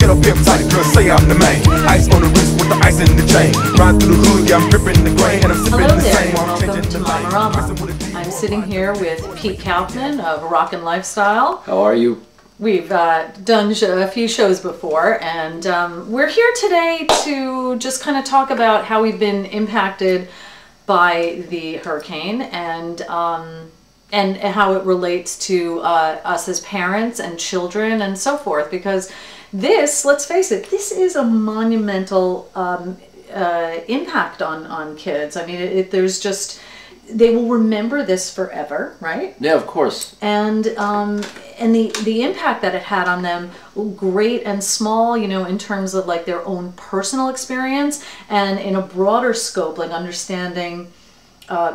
Get up here tight, girl, say I'm the man. Ice on the wrist with the ice in the chain. Ride through the hood, yeah, I'm dripping the grain. And I'm sipping the same while I'm changing the lane. Mamarama. I'm sitting here with Pete Kaufman of Rockin Lifestyle. How are you? We've done a few shows before, and we're here today to just kind of talk about how we've been impacted by the hurricane and how it relates to us as parents and children and so forth. Because this, let's face it, this is a monumental impact on kids. I mean, there's just, they will remember this forever, right? Yeah, of course. And the impact that it had on them, great and small, you know, in terms of like their own personal experience, and in a broader scope, like understanding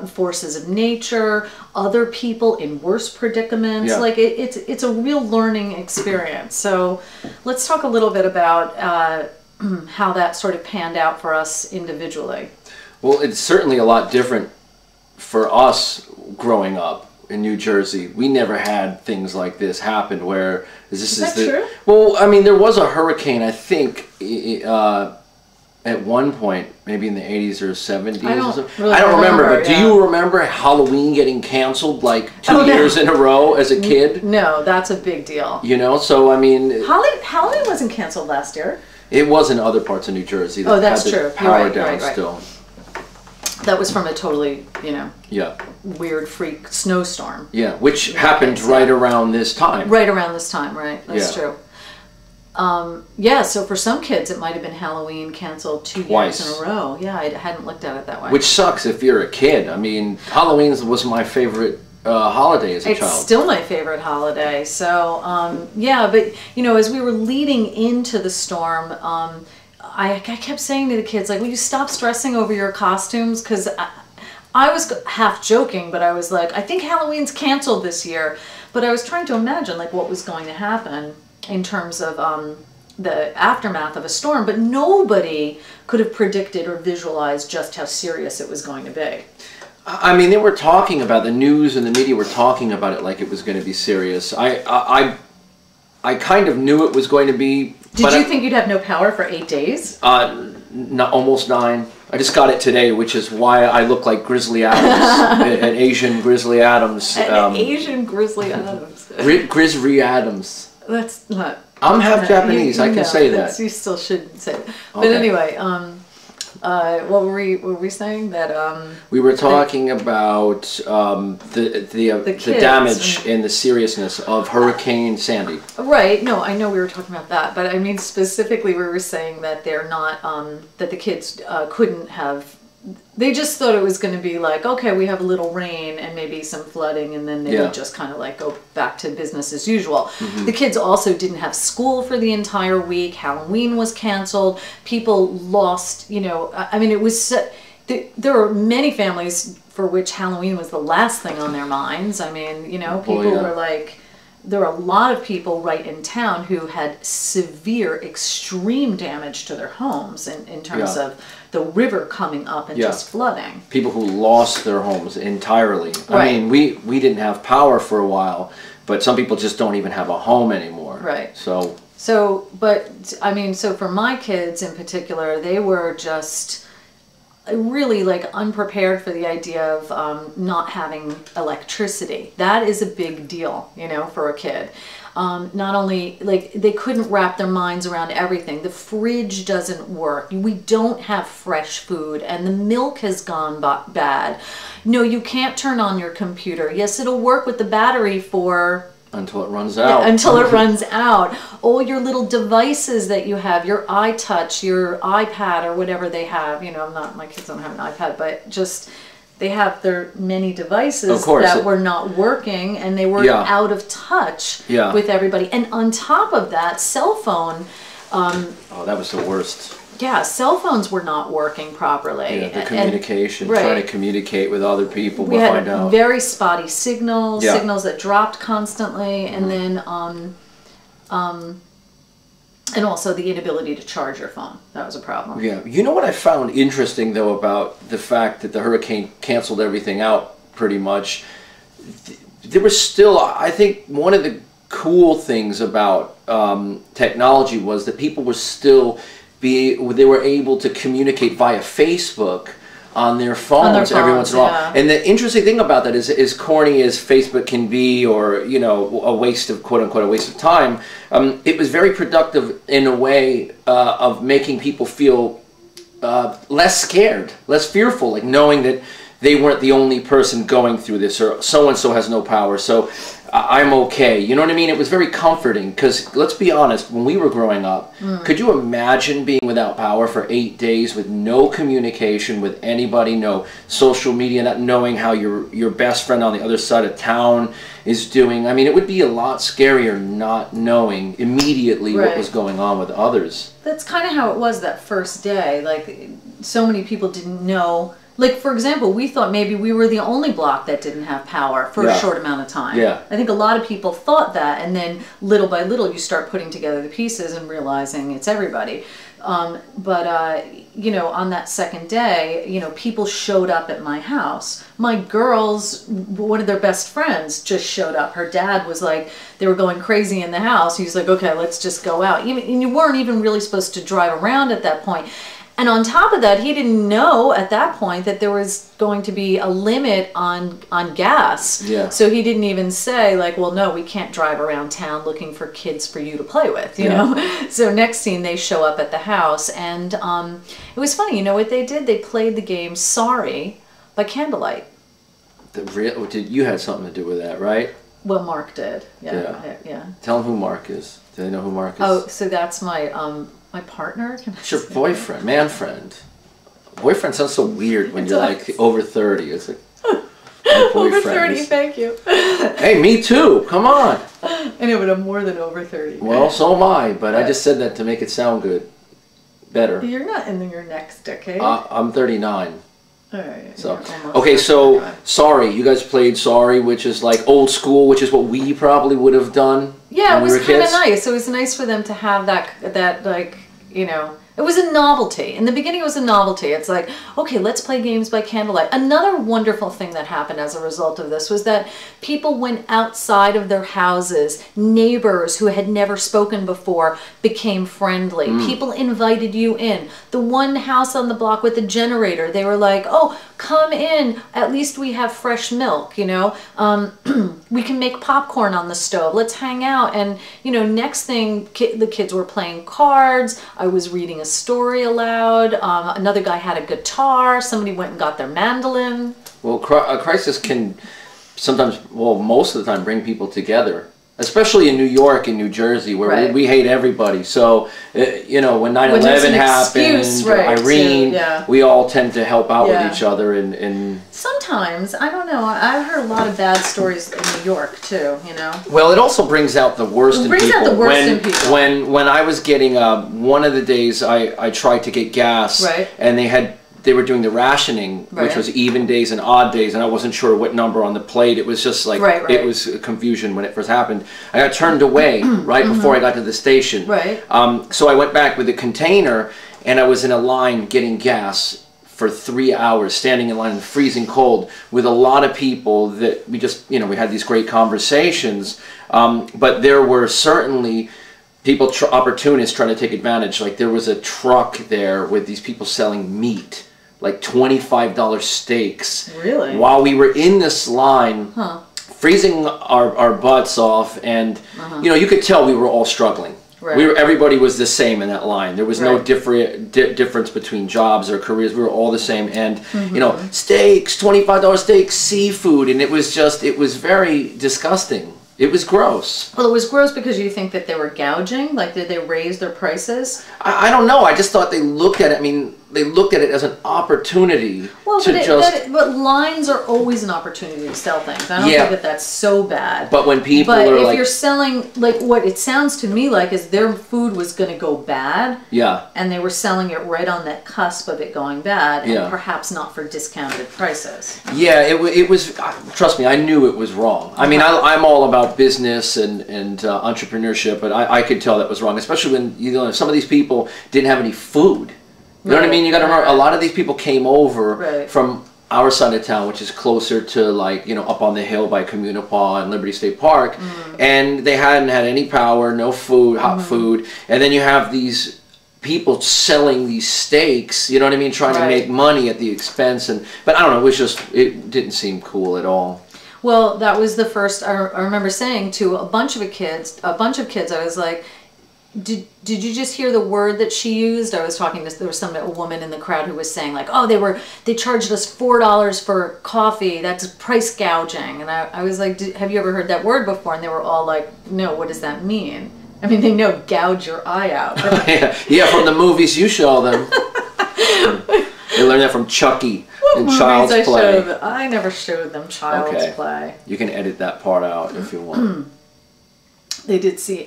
forces of nature, other people in worse predicaments. Yeah. Like it's a real learning experience. So let's talk a little bit about how that sort of panned out for us individually. Well, it's certainly a lot different for us growing up in New Jersey. We never had things like this happen where Is that true? Well, I mean, there was a hurricane, I think, at one point, maybe in the 80s or 70s. I don't remember, but do you remember Halloween getting canceled like 2 years in a row as a kid? No, that's a big deal. You know, so I mean, Halloween wasn't canceled last year. It was in other parts of New Jersey that that's had the true. power You're down right. still. That was from a totally, you know, Yeah. weird freak snowstorm. Yeah, which happened right around this time. Right around this time, right? That's Yeah. true. Yeah, so for some kids it might have been Halloween canceled 2 years in a row. Yeah, I hadn't looked at it that way. Which sucks if you're a kid. I mean, Halloween was my favorite holiday as a child. It's still my favorite holiday. So, yeah, but, you know, as we were leading into the storm, I kept saying to the kids, like, will you stop stressing over your costumes? Because I was half joking, but I was like, I think Halloween's canceled this year. But I was trying to imagine, like, what was going to happen in terms of the aftermath of a storm. But nobody could have predicted or visualized just how serious it was going to be. I mean, they were talking about, the news and the media were talking about it like it was going to be serious. I kind of knew it was going to be. Did you think you'd have no power for 8 days? Almost 9. I just got it today, which is why I look like Grizzly Adams, an Asian Grizzly Adams. An Asian Grizzly Adams. Grizzly Adams. That's not. I'm half Japanese. I can say that. You still should say that. But Okay. anyway, what were we saying? That we were talking about the damage and the seriousness of Hurricane Sandy. Right. No, I know we were talking about that, but I mean specifically, we were saying that they're not that the kids couldn't have. They just thought it was going to be like, okay, we have a little rain and maybe some flooding, and then they would just kind of like go back to business as usual. Mm-hmm. The kids also didn't have school for the entire week. Halloween was canceled. People lost, you know, I mean, it was, there are many families for which Halloween was the last thing on their minds. I mean, you know, people were like, there are a lot of people right in town who had severe, extreme damage to their homes in terms of the river coming up and just flooding. People who lost their homes entirely. Right. I mean, we didn't have power for a while, but some people just don't even have a home anymore. Right. So, but I mean, so for my kids in particular, they were just really like unprepared for the idea of not having electricity. That is a big deal, you know, for a kid. Not only, like, they couldn't wrap their minds around everything. The fridge doesn't work. We don't have fresh food, and the milk has gone bad. No, you can't turn on your computer. Yes, it'll work with the battery for... until it runs out. Yeah, until it runs out. All your little devices that you have, your iTouch, your iPad, or whatever they have. You know, my kids don't have an iPad, but just... they have their many devices that were not working, and they were out of touch with everybody. And on top of that, cell phone... oh, that was the worst. Yeah, cell phones were not working properly. Yeah, the communication, trying to communicate with other people. We had very spotty signals, signals that dropped constantly, and then... and also the inability to charge your phone. That was a problem. Yeah. You know what I found interesting, though, about the fact that the hurricane canceled everything out pretty much? There was still, I think one of the cool things about technology was that people were still they were able to communicate via Facebook on their phones, every once in a while. Yeah. And the interesting thing about that is, as corny as Facebook can be, or you know, a waste of quote unquote a waste of time, it was very productive in a way of making people feel less scared, less fearful, like knowing that they weren't the only person going through this, or so and so has no power, so I'm okay. You know what I mean? It was very comforting, because let's be honest, when we were growing up, could you imagine being without power for 8 days with no communication with anybody, no social media, not knowing how your best friend on the other side of town is doing? I mean, it would be a lot scarier not knowing immediately what was going on with others. That's kind of how it was that first day. Like, so many people didn't know. Like, for example, we thought maybe we were the only block that didn't have power for a short amount of time. Yeah. I think a lot of people thought that, and then little by little you start putting together the pieces and realizing it's everybody. You know, on that second day, you know, people showed up at my house. My girls, one of their best friends just showed up. Her dad was like, they were going crazy in the house. He was like, okay, let's just go out. And you weren't even really supposed to drive around at that point. And on top of that, he didn't know at that point that there was going to be a limit on gas. Yeah. So he didn't even say, like, well, no, we can't drive around town looking for kids for you to play with, you know? So next scene, they show up at the house. And it was funny, you know what they did? They played the game Sorry by candlelight. You had something to do with that, right? Well, Mark did. Yeah. Tell them who Mark is. Do they know who Mark is? Oh, so that's my partner? It's your boyfriend, man friend. Boyfriend sounds so weird when you're like over 30. It's like, over 30, thank you. Hey, me too. Come on. I know, but I'm more than over 30. Well, so am I, but I just said that to make it sound good. Better. You're not in your next decade. I'm 39. All right. So, okay, so Sorry. You guys played Sorry, which is like old school, which is what we probably would have done. Yeah, it when was we were kind of kids. nice. It was nice for them to have that like, you know, it was a novelty. In the beginning, it was a novelty. It's like, okay, let's play games by candlelight. Another wonderful thing that happened as a result of this was that people went outside of their houses. Neighbors who had never spoken before became friendly. People invited you in. The one house on the block with the generator, they were like, oh, come in. At least we have fresh milk, you know. We can make popcorn on the stove. Let's hang out. And, you know, next thing, the kids were playing cards. I was reading a story aloud. Another guy had a guitar. Somebody went and got their mandolin. Well, a crisis can sometimes, well, most of the time, bring people together. Especially in New York and New Jersey, where we hate everybody. So, you know, when 9/11 happened, Irene, we all tend to help out with each other. And sometimes, I don't know, I've heard a lot of bad stories in New York, too, you know? Well, it also brings out the worst in people. When I was getting, one of the days I tried to get gas, and they were doing the rationing, which was even days and odd days, and I wasn't sure what number on the plate. It was just like, it was a confusion when it first happened. I got turned away before I got to the station. So I went back with a container, and I was in a line getting gas for 3 hours, standing in line in the freezing cold with a lot of people that we just, you know, we had these great conversations, but there were certainly people, opportunists trying to take advantage. Like there was a truck there with these people selling meat, like $25 steaks. Really? While we were in this line, freezing our butts off, and you know, you could tell we were all struggling. Everybody was the same in that line. There was no difference between jobs or careers. We were all the same, and you know, steaks, $25 steaks, seafood, and it was very disgusting. It was gross. Well, it was gross because you think that they were gouging? Like, did they raise their prices? I don't know. I just thought they looked at it. I mean, they looked at it as an opportunity but lines are always an opportunity to sell things. I don't think that that's so bad. But when people are like... But if you're selling, like, what it sounds to me like is their food was going to go bad. Yeah. And they were selling it right on that cusp of it going bad, and perhaps not for discounted prices. Yeah, it was, trust me, I knew it was wrong. I mean, I'm all about business and entrepreneurship, but I could tell that was wrong, especially when, you know, some of these people didn't have any food. You know what I mean? You got to remember, a lot of these people came over from our side of town, which is closer to like, you know, up on the hill by Communipaw and Liberty State Park, and they hadn't had any power, no food, hot food, and then you have these people selling these steaks, you know what I mean, trying to make money at the expense, but I don't know, it didn't seem cool at all. Well, that was the first, I remember saying to a bunch of kids, I was like, Did you just hear the word that she used? I was talking to, there was a woman in the crowd who was saying like, oh, they charged us $4 for coffee. That's price gouging. And I was like, have you ever heard that word before? And they were all like, no, what does that mean? I mean, they know gouge your eye out. yeah, from the movies you show them. They learned that from Chucky and Child's Play. I never showed them Child's Play. You can edit that part out if you want. They did see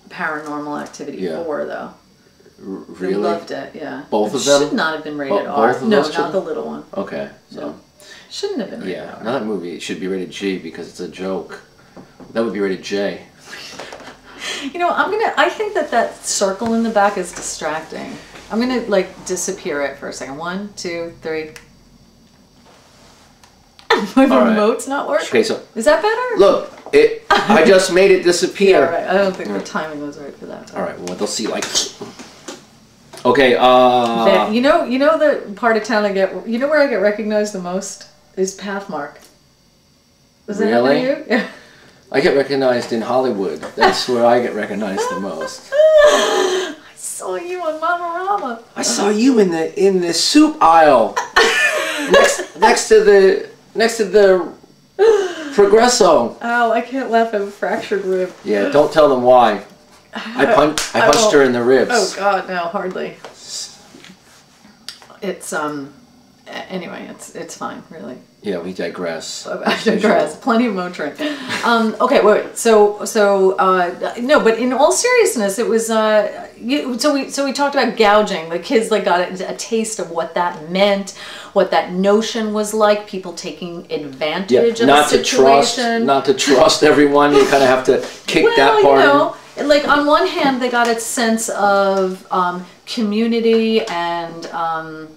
Paranormal Activity 4 though. Really? They loved it, yeah. Both of them? Should not have been rated R. Both of no, those not the little one. Okay, so. No. Shouldn't have been rated R. Now that movie should be rated G because it's a joke. That would be rated J. You know, I think that circle in the back is distracting. I'm gonna like disappear it for a second. 1, 2, 3. My remote's not working. Okay, so is that better? Look, I just made it disappear. Yeah, right. I don't think the timing was right for that. All right, well they'll see like. Okay. You know the part of town you know where I get recognized the most is Pathmark. Was that really? You? Yeah. I get recognized in Hollywood. That's where I get recognized the most. I saw you on Mamarama. I saw you in the soup aisle, next to the Progresso. Oh, I can't laugh at a fractured rib. Yeah, don't tell them why. I punched her in the ribs. Oh God, no, hardly. It's anyway, it's fine, really. Yeah, we digress. I digress. Plenty of Motrin. Okay, wait. So no, but in all seriousness, it was. So we talked about gouging. The kids like got a taste of what that meant, what that notion was like. People taking advantage of the situation. Not to trust everyone. You kind of have to kick that part. You know, like on one hand, they got a sense of community and.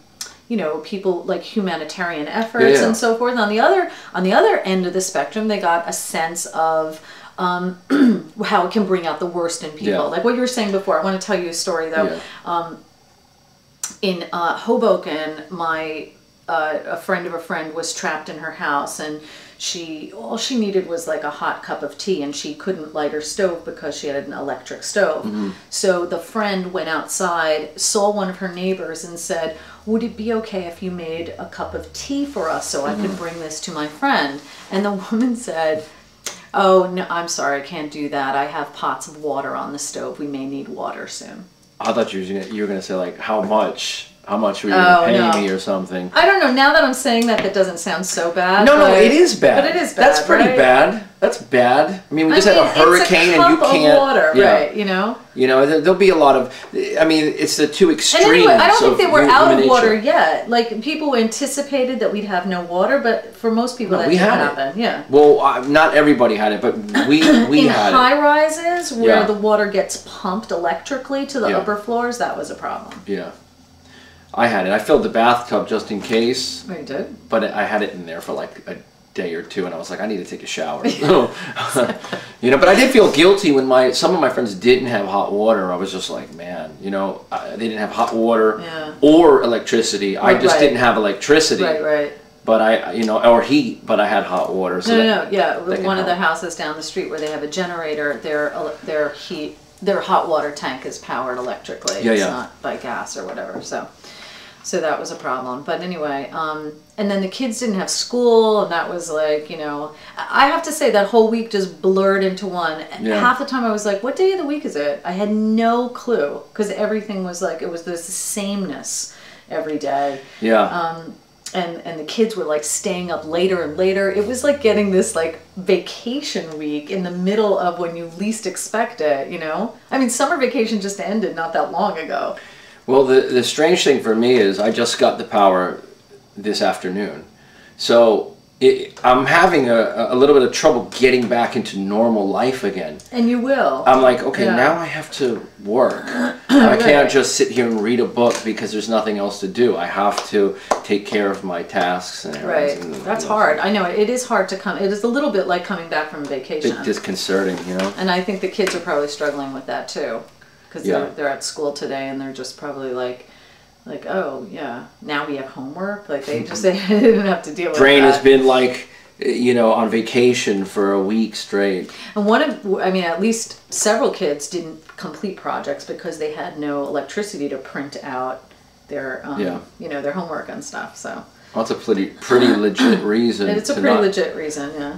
You know, people like humanitarian efforts and so forth. On the other end of the spectrum, they got a sense of how it can bring out the worst in people. Yeah. Like what you were saying before. I want to tell you a story though. Yeah. In Hoboken, a friend of a friend was trapped in her house, and all she needed was like a hot cup of tea, and she couldn't light her stove because she had an electric stove. Mm-hmm. So the friend went outside, saw one of her neighbors, and said, would it be okay if you made a cup of tea for us so I could bring this to my friend? And the woman said, oh, no, I'm sorry, I can't do that. I have pots of water on the stove. We may need water soon. I thought you were going to say, like, how much? How much were you paying me or something? I don't know. Now that I'm saying that doesn't sound so bad. No, it is bad. But it is bad. That's pretty bad. That's bad. I mean, we just had a hurricane and you can't. It's a cup of water, right? You know. You know, there'll be a lot of. I mean, it's the two extremes. And anyway, I don't think they were out of water yet. Like people anticipated that we'd have no water, but for most people that didn't happen. Yeah. Well, not everybody had it, but we had it. In high rises where the water gets pumped electrically to the upper floors, that was a problem. Yeah. I had it. I filled the bathtub just in case. Oh, you did? But I had it in there for like a day or two, and I was like, I need to take a shower. You know, but I did feel guilty when some of my friends didn't have hot water. I was just like, man, you know, they didn't have hot water or electricity. I just didn't have electricity. Right. But or heat, but I had hot water. So one of the houses down the street where they have a generator, their hot water tank is powered electrically. It's not by gas or whatever. So that was a problem. But anyway, and then the kids didn't have school, and that was like, you know, I have to say that whole week just blurred into one. Yeah. Half the time I was like, what day of the week is it? I had no clue, because everything was like, it was this sameness every day. Yeah. And the kids were like staying up later and later. It was like getting this like vacation week in the middle of when you least expect it, you know? I mean, summer vacation just ended not that long ago. Well, the strange thing for me is I just got the power this afternoon. So I'm having a little bit of trouble getting back into normal life again. And you will. I'm like, okay, now I have to work. I can't just sit here and read a book because there's nothing else to do. I have to take care of my tasks and errands. Right. That's hard. I know it is hard to come. It is a little bit like coming back from vacation. It's disconcerting, you know. And I think the kids are probably struggling with that too, because they're at school today and they're just probably like, oh yeah, now we have homework. Like they didn't have to deal with Brain that. has been like, you know, on vacation for a week straight. And at least several kids didn't complete projects because they had no electricity to print out their, you know, their homework and stuff. So. Well, that's a pretty legit reason. It's a pretty legit reason, yeah.